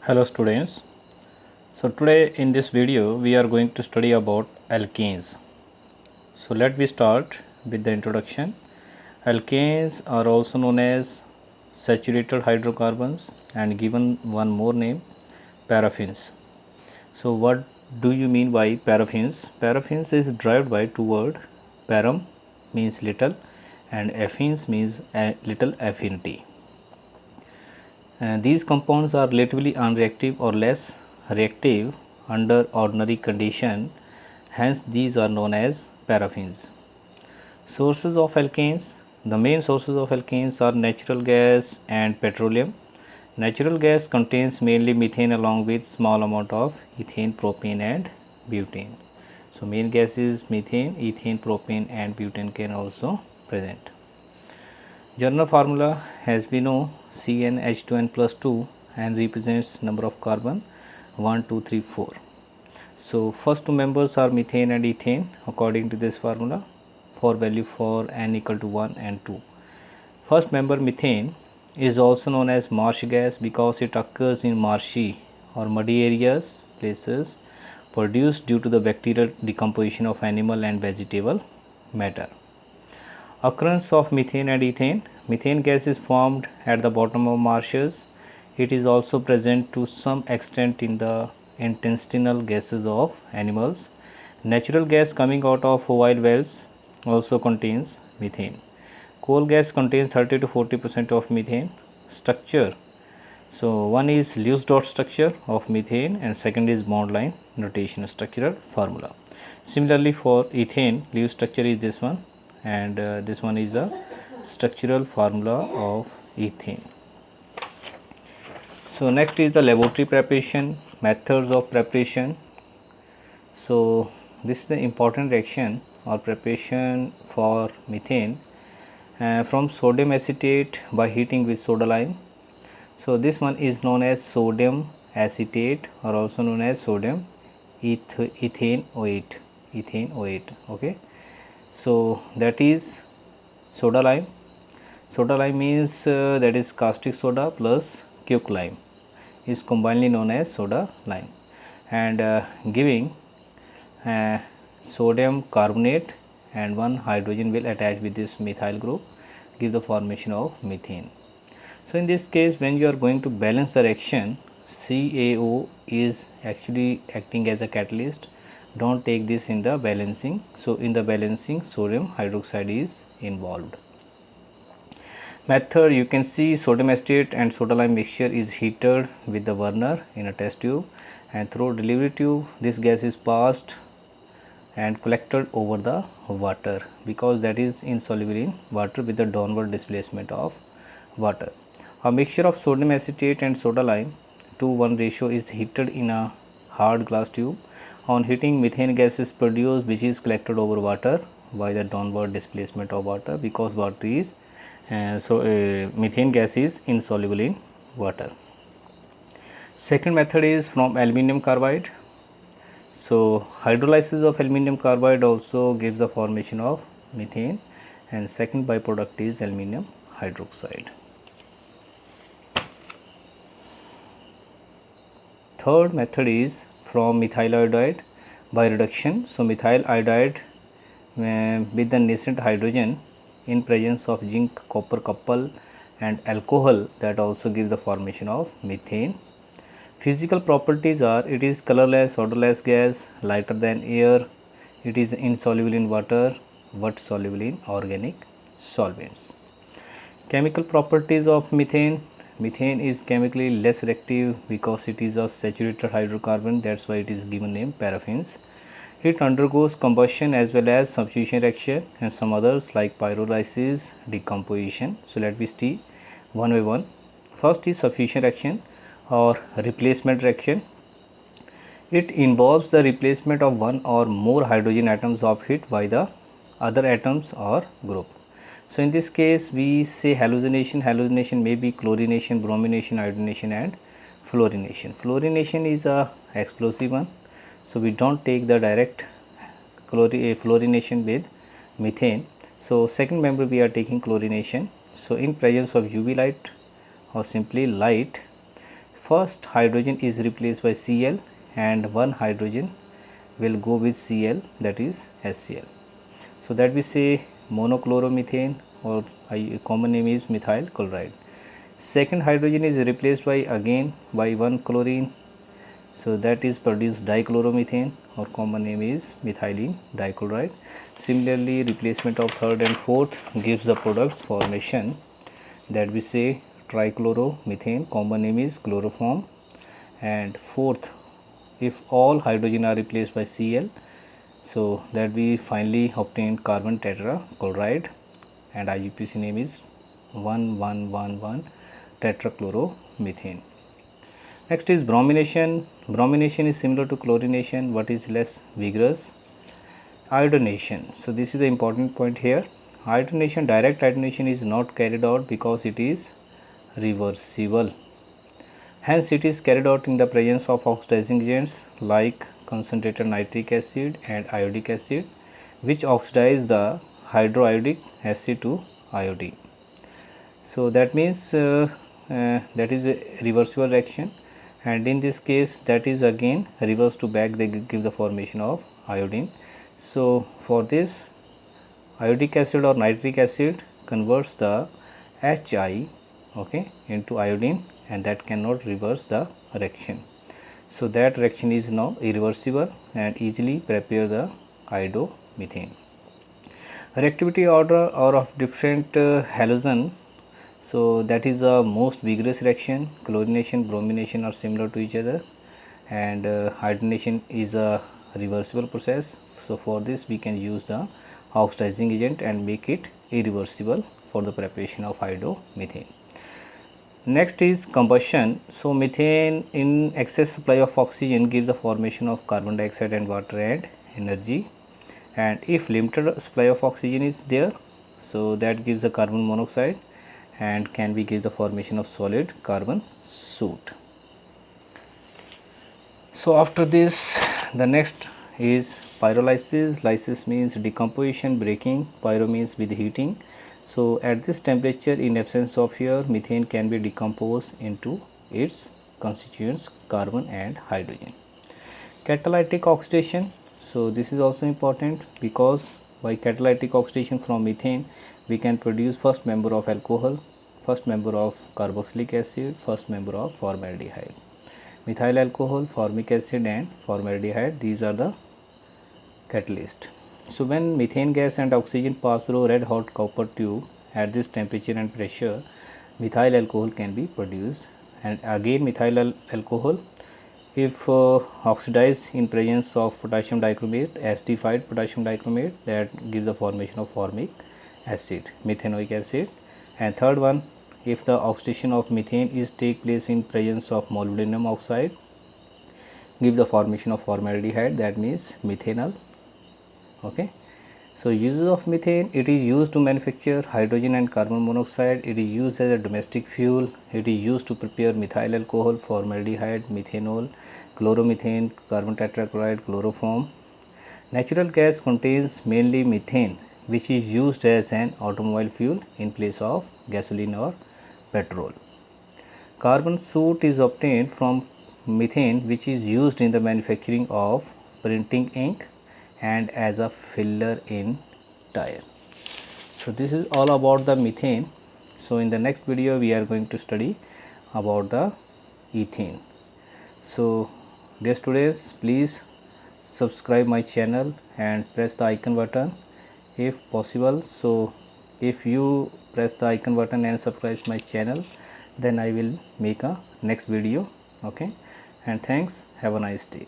Hello students. So today in this video we are going to study about alkanes. So let me start with the introduction. Alkanes are also known as saturated hydrocarbons and given one more name, paraffins. So what do you mean by paraffins? Paraffins is derived by two words. Param means little and affins means a little affinity. These compounds are relatively unreactive or less reactive under ordinary condition, hence these are known as paraffins. Sources of alkanes. The main sources of alkanes are natural gas and petroleum. Natural gas contains mainly methane along with small amount of ethane, propane and butane. So main gas is methane, ethane, propane and butane can also present. General formula as we know CnH2n plus 2 and represents number of carbon 1, 2, 3, 4. So first two members are methane and ethane according to this formula for value for n equal to 1 and 2. First member methane is also known as marsh gas because it occurs in marshy or muddy areas places produced due to the bacterial decomposition of animal and vegetable matter. Occurrence of methane and ethane. Methane gas is formed at the bottom of marshes. It is also present to some extent in the intestinal gases of animals. Natural gas coming out of oil wells also contains methane. Coal gas contains 30 to 40% of methane. Structure. So one is Lewis dot structure of methane and second is bond line notation structural formula. Similarly for ethane, Lewis structure is this one and this one is the structural formula of ethane. So next is the laboratory preparation, methods of preparation. So this is the important reaction or preparation for methane from sodium acetate by heating with soda lime. So this one is known as sodium acetate or also known as sodium ethanoate. Okay, so that is soda lime. Soda lime means that is caustic soda plus quicklime is combinedly known as soda lime and giving sodium carbonate and one hydrogen will attach with this methyl group, give the formation of methane. So in this case when you are going to balance the reaction, CaO is actually acting as a catalyst. Don't take this in the balancing. So in the balancing sodium hydroxide is involved. Method, you can see sodium acetate and soda lime mixture is heated with the burner in a test tube and through delivery tube this gas is passed and collected over the water because that is insoluble in water with the downward displacement of water. A mixture of sodium acetate and soda lime to 1 ratio is heated in a hard glass tube. On heating, methane gas is produced which is collected over water by the downward displacement of water because water is methane gas is insoluble in water. Second method is from aluminum carbide. So hydrolysis of aluminum carbide also gives the formation of methane and second byproduct is aluminum hydroxide. Third method is from methyl iodide by reduction. So methyl iodide with the nascent hydrogen in presence of zinc copper couple and alcohol that also gives the formation of methane. Physical properties are it is colorless, odorless gas, lighter than air, it is insoluble in water but soluble in organic solvents. Chemical properties of methane. Methane is chemically less reactive because it is a saturated hydrocarbon, that's why it is given name paraffins. It undergoes combustion as well as substitution reaction and some others like pyrolysis, decomposition. So let me see one by one. First is substitution reaction or replacement reaction. It involves the replacement of one or more hydrogen atoms of it by the other atoms or group. So in this case we say halogenation. Halogenation may be chlorination, bromination, iodination and fluorination. Fluorination is a explosive one. So we don't take the direct fluorination with methane. So second member we are taking chlorination. So in presence of UV light or simply light, first hydrogen is replaced by Cl and one hydrogen will go with Cl, that is HCl. So that we say monochloromethane, or common name is methyl chloride. Second hydrogen is replaced by again by one chlorine, so that is produced dichloromethane, or common name is methylene dichloride. Similarly, replacement of third and fourth gives the products formation, that we say trichloromethane, common name is chloroform. And fourth, if all hydrogen are replaced by Cl, so that we finally obtain carbon tetrachloride, and IUPAC name is 1111 tetrachloromethane. Next is bromination. Bromination is similar to chlorination, but is less vigorous. Iodination. So this is the important point here. Iodination, direct iodination is not carried out because it is reversible. Hence it is carried out in the presence of oxidizing agents like concentrated nitric acid and iodic acid, which oxidize the hydroiodic acid to iodine. So that means that is a reversible reaction, and in this case that is again reverse to back, they give the formation of iodine. So for this, iodic acid or nitric acid converts the Hi, okay, into iodine, and that cannot reverse the reaction. So that reaction is now irreversible and easily prepare the iodomethane. Reactivity order or of different halogen, so that is the most vigorous reaction. Chlorination, bromination are similar to each other, and hydrogenation is a reversible process. So for this we can use the oxidizing agent and make it irreversible for the preparation of iodomethane. Next is combustion. So methane in excess supply of oxygen gives the formation of carbon dioxide and water and energy, and if limited supply of oxygen is there, so that gives the carbon monoxide and can be give the formation of solid carbon soot. So after this, the next is pyrolysis. Lysis means decomposition, breaking. Pyro means with heating. So at this temperature, in absence of air, methane can be decomposed into its constituents carbon and hydrogen. Catalytic oxidation. So this is also important, because by catalytic oxidation from methane we can produce first member of alcohol, first member of carboxylic acid, first member of formaldehyde. Methyl alcohol, formic acid and formaldehyde, these are the catalyst. So when methane gas and oxygen pass through red hot copper tube at this temperature and pressure, methyl alcohol can be produced. And again methyl alcohol, if oxidized in presence of potassium dichromate, acidified potassium dichromate, that gives the formation of formic acid, methanoic acid. And third one, if the oxidation of methane is take place in presence of molybdenum oxide, give the formation of formaldehyde, that means methanol. Okay, so uses of methane, it is used to manufacture hydrogen and carbon monoxide, it is used as a domestic fuel, it is used to prepare methyl alcohol, formaldehyde, methanol, chloromethane, carbon tetrachloride, chloroform. Natural gas contains mainly methane, which is used as an automobile fuel in place of gasoline or petrol. Carbon soot is obtained from methane, which is used in the manufacturing of printing ink and as a filler in tire. So this is all about the methane. So in the next video we are going to study about the ethane. So dear students, please subscribe my channel and press the icon button if possible. So if you press the icon button and subscribe my channel, then I will make a next video. Okay, and thanks, have a nice day.